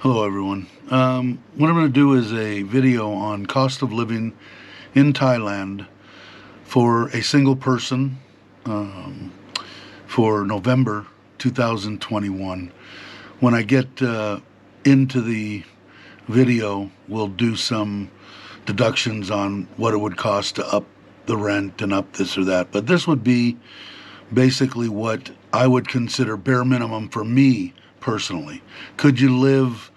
Hello everyone. What I'm going to do is a video on cost of living in Thailand for a single person for November 2021. When I get into the video, we'll do some deductions on what it would cost to up the rent and up this or that. But this would be basically what I would consider bare minimum for me personally. Could you live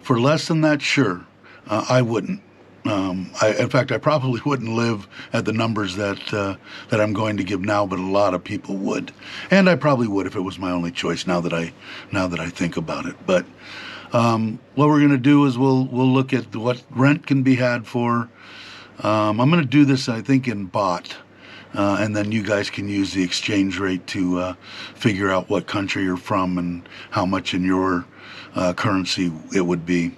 for less than that? Sure. I wouldn't. In fact, I probably wouldn't live at the numbers that I'm going to give now, but a lot of people would, and I probably would if it was my only choice. Now that I think about it, but what we're going to do is we'll look at what rent can be had for. I'm going to do this, I think, in baht. And then you guys can use the exchange rate to figure out what country you're from and how much in your currency it would be.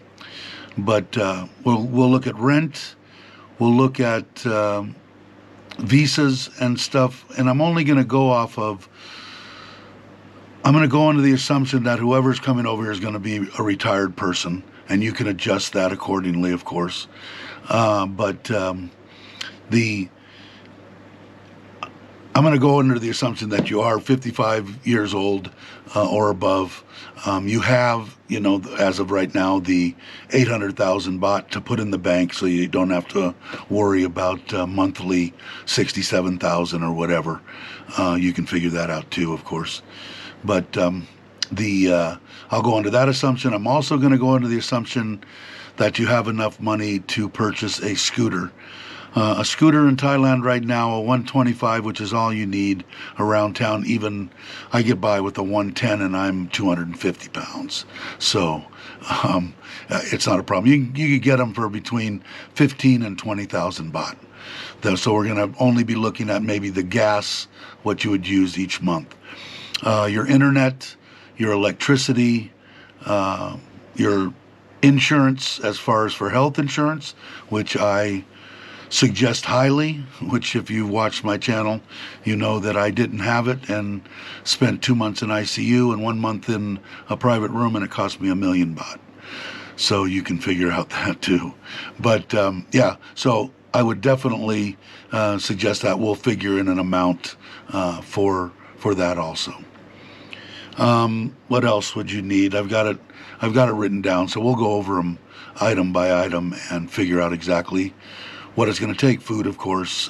But we'll look at rent, we'll look at visas and stuff, and I'm only going to go off of. I'm going to go under the assumption that whoever's coming over here is going to be a retired person, and you can adjust that accordingly, of course. I'm going to go under the assumption that you are 55 years old or above. You have, as of right now, the 800,000 baht to put in the bank, so you don't have to worry about monthly 67,000 or whatever. You can figure that out too, of course. But I'll go under that assumption. I'm also going to go under the assumption that you have enough money to purchase a scooter. A scooter in Thailand right now, a 125, which is all you need around town. Even I get by with a 110 and I'm 250 pounds. So it's not a problem. You could get them for between 15 and 20,000 baht. So we're going to only be looking at maybe the gas, what you would use each month. Your internet, your electricity, your insurance as far as for health insurance, which I suggest highly, which if you watched my channel, you know that I didn't have it and spent 2 months in ICU and 1 month in a private room, and it cost me 1 million baht. So you can figure out that too. But yeah, so I would definitely suggest that we'll figure in an amount for that also. What else would you need? I've got it written down, so we'll go over them item by item and figure out exactly what it's going to take. Food, of course,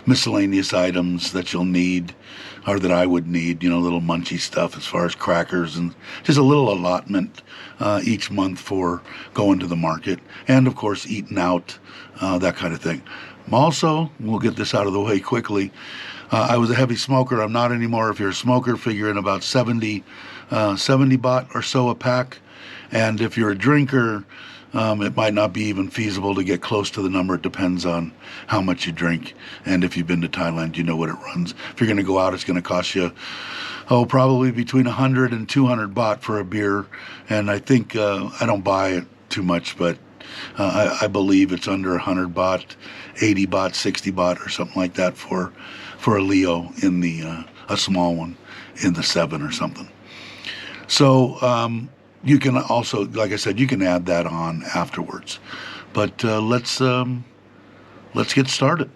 miscellaneous items that you'll need, or that I would need, little munchy stuff as far as crackers, and just a little allotment each month for going to the market, and of course eating out, that kind of thing. Also, we'll get this out of the way quickly. I was a heavy smoker. I'm not anymore. If you're a smoker, figure in about 70 baht or so a pack. And if you're a drinker, it might not be even feasible to get close to the number. It depends on how much you drink. And if you've been to Thailand, you know what it runs. If you're going to go out, it's going to cost you, probably between 100 and 200 baht for a beer. And I think, I don't buy it too much, but I believe it's under 100 baht, 80 baht, 60 baht or something like that for a Leo in the, a small one in the 7 or something. So, you can also, like I said, you can add that on afterwards. But let's get started.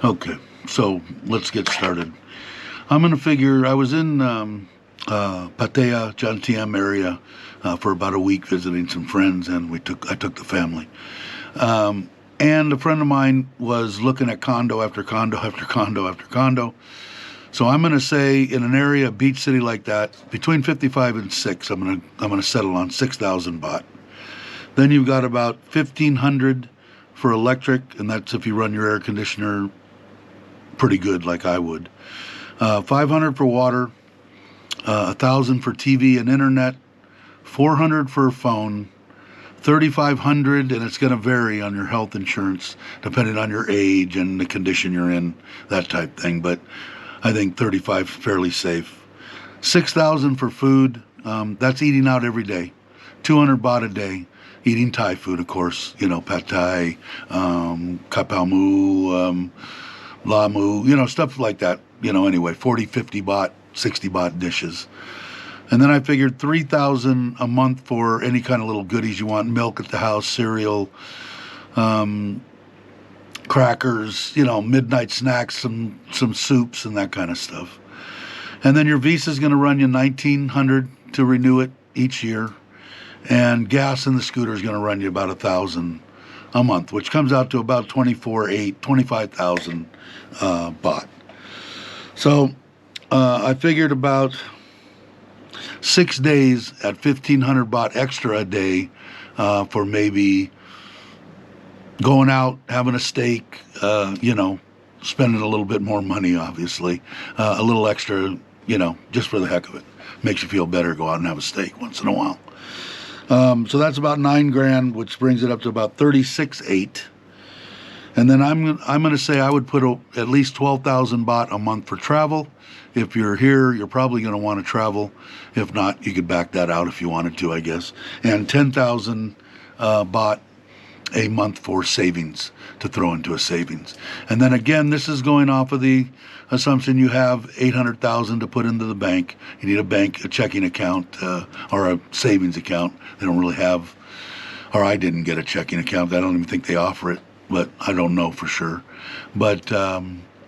Okay, so let's get started. I'm going to figure, I was in Pattaya, Jantiem area for about a week visiting some friends, and I took the family. And a friend of mine was looking at condo after condo after condo after condo. So I'm going to say in an area, a beach city like that, between 55 and 6, I'm going to settle on 6,000 baht. Then you've got about 1,500 for electric, and that's if you run your air conditioner pretty good, like I would. 500 for water, 1,000 for TV and internet, 400 for a phone, 3,500, and it's going to vary on your health insurance depending on your age and the condition you're in, that type thing. But I think 35 fairly safe. 6,000 for food. That's eating out every day. 200 baht a day. Eating Thai food, of course. Pad Thai, Kapau Mu, La Mu, stuff like that. Anyway, 40, 50 baht 60 baht dishes. And then I figured 3,000 a month for any kind of little goodies you want, milk at the house, cereal, crackers, midnight snacks, some soups and that kind of stuff. And then your visa is going to run you 1,900 to renew it each year, and gas in the scooter is going to run you about 1,000 a month, which comes out to about 25,000 baht. So I figured about 6 days at 1,500 baht extra a day for maybe going out, having a steak, spending a little bit more money, obviously, a little extra, just for the heck of it. Makes you feel better, go out and have a steak once in a while. So that's about 9 grand, which brings it up to about 36.8. And then I'm going to say I would put at least 12,000 baht a month for travel. If you're here, you're probably going to want to travel. If not, you could back that out if you wanted to, I guess. And 10,000 baht a month for savings, to throw into a savings. And then again, this is going off of the assumption you have 800,000 to put into the bank. You need a checking account or a savings account. They don't really have, or I didn't get a checking account. I don't even think they offer it, but I don't know for sure. But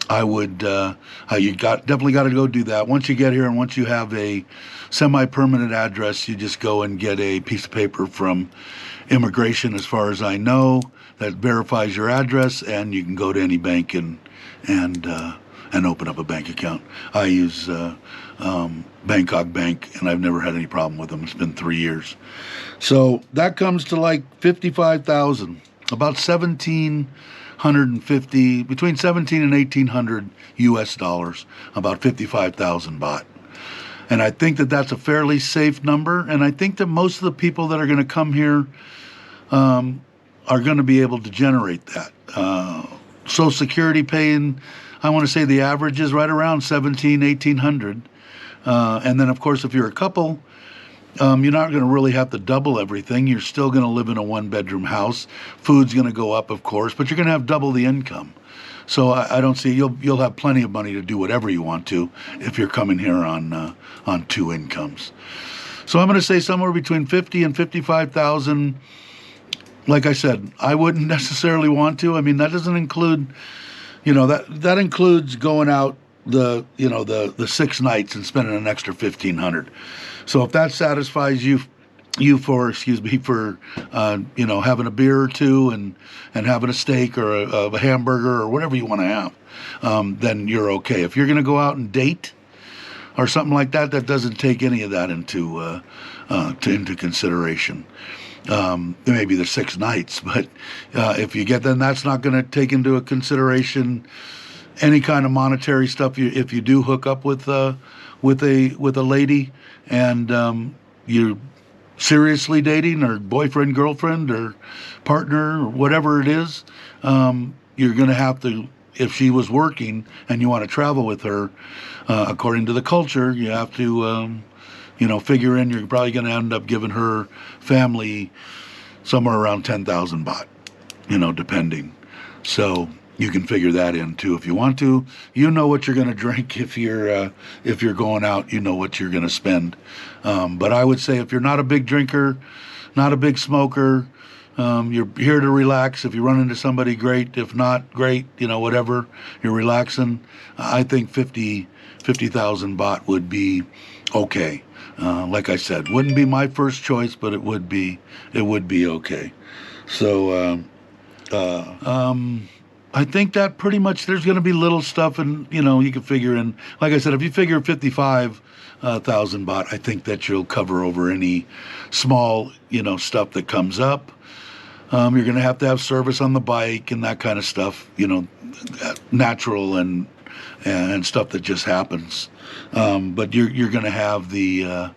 I would, definitely got to go do that. Once you get here and once you have a semi-permanent address, you just go and get a piece of paper from immigration, as far as I know, that verifies your address, and you can go to any bank and open up a bank account. I use Bangkok Bank, and I've never had any problem with them. It's been 3 years. So that comes to like 55,000, about 1,750, between 17 and 1,800 US dollars, about 55,000 baht. And I think that that's a fairly safe number. And I think that most of the people that are going to come here are going to be able to generate that. Social Security paying, I want to say the average is right around 1,800. And then, of course, if you're a couple, you're not going to really have to double everything. You're still going to live in a one-bedroom house. Food's going to go up, of course, but you're going to have double the income. So I don't see, you'll have plenty of money to do whatever you want to if you're coming here on 2 incomes. So I'm going to say somewhere between 50 and 55,000. Like I said, I wouldn't necessarily want to. I mean, that doesn't include, that includes going out the 6 nights and spending an extra 1,500. So if that satisfies you for having a beer or two and having a steak or a hamburger or whatever you want to have, then you're okay. If you're going to go out and date or something like that, that doesn't take any of that into consideration. Maybe the 6 nights, but if you get, then that's not going to take into consideration any kind of monetary stuff. If you do hook up with a lady and you're seriously dating, or boyfriend, girlfriend, or partner, or whatever it is, you're going to have to, if she was working and you want to travel with her, according to the culture, you have to, figure in, you're probably going to end up giving her family somewhere around 10,000 baht, depending. So you can figure that in too if you want to. You know what you're going to drink if you're going out. You know what you're going to spend. But I would say if you're not a big drinker, not a big smoker, you're here to relax. If you run into somebody, great. If not, great. Whatever. You're relaxing. I think 50,000 baht would be okay. Like I said, wouldn't be my first choice, but it would be okay. So I think that pretty much there's going to be little stuff, and you can figure in. Like I said, if you figure 55,000 baht, I think that you'll cover over any small stuff that comes up. You're going to have service on the bike and that kind of stuff. Natural and stuff that just happens. But you're going to have the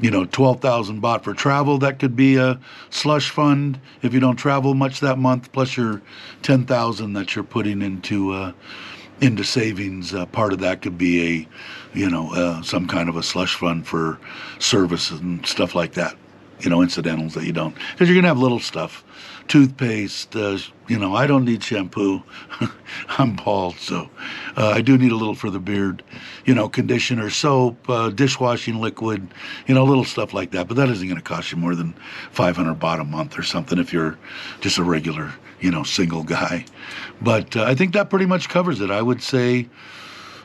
12,000 baht for travel. That could be a slush fund if you don't travel much that month, plus your 10,000 that you're putting into savings. Part of that could be some kind of a slush fund for services and stuff like that. incidentals that you don't, because you're gonna have little stuff, toothpaste. I don't need shampoo. I'm bald, so I do need a little for the beard. Conditioner, soap, dishwashing liquid, little stuff like that. But that isn't going to cost you more than $500 a month or something if you're just a regular, single guy. But I think that pretty much covers it. I would say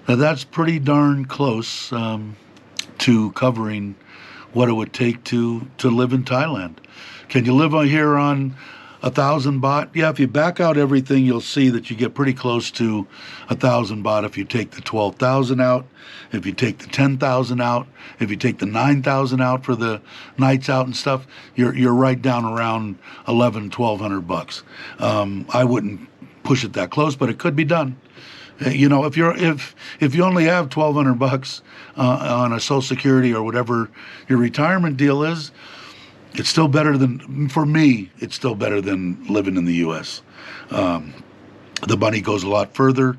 that's pretty darn close to covering what it would take to live in Thailand. Can you live here on 1,000 baht? Yeah, if you back out everything, you'll see that you get pretty close to 1,000 baht if you take the 12,000 out, if you take the 10,000 out, if you take the 9,000 out for the nights out and stuff, you're right down around 1,200 bucks. I wouldn't push it that close, but it could be done. If you only have 1,200 bucks on a Social Security or whatever your retirement deal is, it's still better than, for me, it's still better than living in the U.S. The money goes a lot further.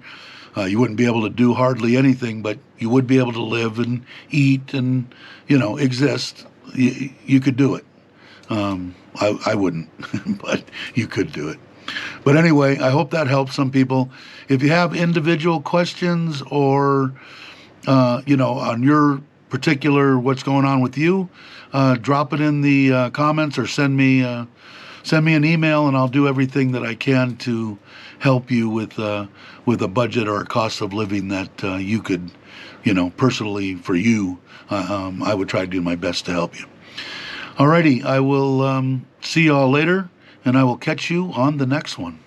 You wouldn't be able to do hardly anything, but you would be able to live and eat and, exist. You could do it. I wouldn't, but you could do it. But anyway, I hope that helps some people. If you have individual questions or, on your particular what's going on with you, drop it in the comments or send me an email, and I'll do everything that I can to help you with a budget or a cost of living that you could, personally for you. I would try to do my best to help you. Alrighty, I will see you all later, and I will catch you on the next one.